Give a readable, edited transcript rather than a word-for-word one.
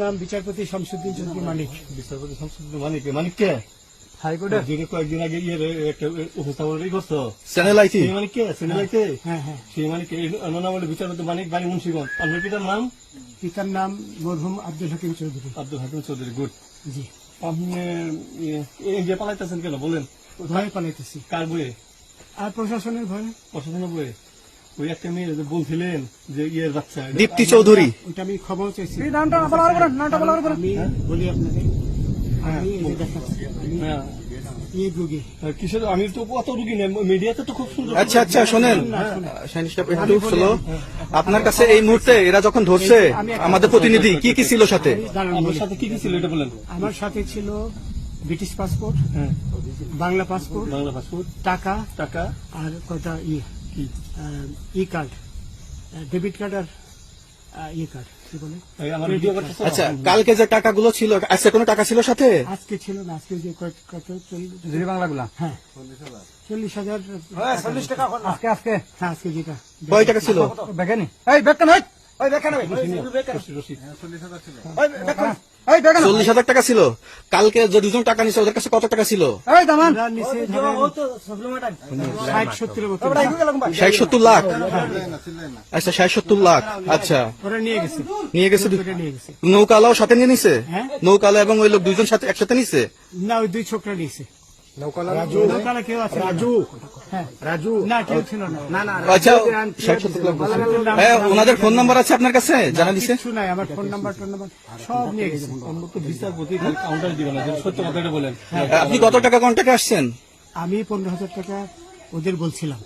নাম বিচারপতি শামসুদ্দিন চৌধুরী মানিক। বিচারপতি শামসুদ্দিন মানিক, মানিক কে? হাইকোর্টের যিনি কয়েকদিন আগে একটা উপস্থাপন করছো চ্যানেল আইটি। সেই মানিক কে? চ্যানেল আইতে? হ্যাঁ হ্যাঁ। সেই মানিক নাম হলো বিচারপতি মানিক, বাড়ি মুন্সিগঞ্জ। আপনার পিতার নাম? পিতার নাম মরহুম আব্দুল হাকিম চৌধুরী। আব্দুল হাকিম চৌধুরী। গুড। জি। আপনি ইন্ডিয়া পালাইতেছেন কেন বলেন? ভয়ে পালাইতেছি। কার বইয়ে? আর প্রশাসনের ভয়ে। প্রশাসনের বইয়ে? ওই একটা মেয়ে যে বলছিলেন যে ইয়ের বাচ্চা, দীপ্তি চৌধুরী। ওইটা আমি খবর চাইছি। নামটা আমি বলি আপনাকে, আমি এই যে দেখাচ্ছি, আমি হ্যাঁ। ইয়ে রোগী। কিসের? আমি তো অত রুগী নেই, মিডিয়াতে তো খুব সুন্দর। আচ্ছা আচ্ছা, শোনেন শাহিন সাহেব, একটু স্লো। আপনার কাছে এই মুহূর্তে এরা যখন ধরছে আমাদের প্রতিনিধি কি কি ছিল সাথে? দাঁড়ান আপনার বলি। সাথে কি কি ছিল এটা বলেন। আমার সাথে ছিল ব্রিটিশ পাসপোর্ট, হ্যাঁ, বাংলা পাসপোর্ট, বাংলা পাসপোর্ট, টাকা টাকা, আর কয়টা কি ই কার্ড, ডেবিট কার্ড আর ই কার্ড, কি বলে? এই আমার ভিডিও করতেছো? আচ্ছা, কালকে যে টাকাগুলো ছিল, আজকে কোনো টাকা ছিল সাথে? আজকে ছিল না, আজকে যে কত বাংলাগুলা, হ্যাঁ 40,000। আজকে আজকে হ্যাঁ আজকে যেটা কয় টাকা ছিল? বেগানি এই বেকন হয়, ওই বেকন হয়, রশিদ। 40,000 টাকা ছিল। কালকে যে দুজন টাকা নিছে ওদের কাছে কত টাকা ছিল? ওরা নিচে ধরেন 60-70 মতো 60-70 লাখ। আচ্ছা 60-70 লাখ। আচ্ছা, ওরা নিয়ে গেছে। নিয়ে গেছে। ওটা নিয়ে গেছে। নৌকালাও সাথে নিয়ে নিছে? হ্যাঁ। নৌকালা এবং ওই লোক দুইজন সাথে একসাথে নিছে? না, ওই দুই ছোকরা নিয়েছে। নৌকালা কেউ আছে? হ্যাঁ রাজু। না, কেউ ছিল না। আচ্ছা 60-70 লাখ বলছে। হ্যাঁ, ওনাদের ফোন নাম্বার আছে আপনার কাছে? জানা দিছে? কিছু নাই, আমার ফোন নাম্বার সব নিয়ে গেছে। অন্য তো বিচারপতি কাউন্টার দিবে না, যদি সত্য কথাটা বলেন। আপনি কত টাকা কন্ট্যাক্টে আসছেন? আমি 15,000 টাকা ওদের বলছিলাম।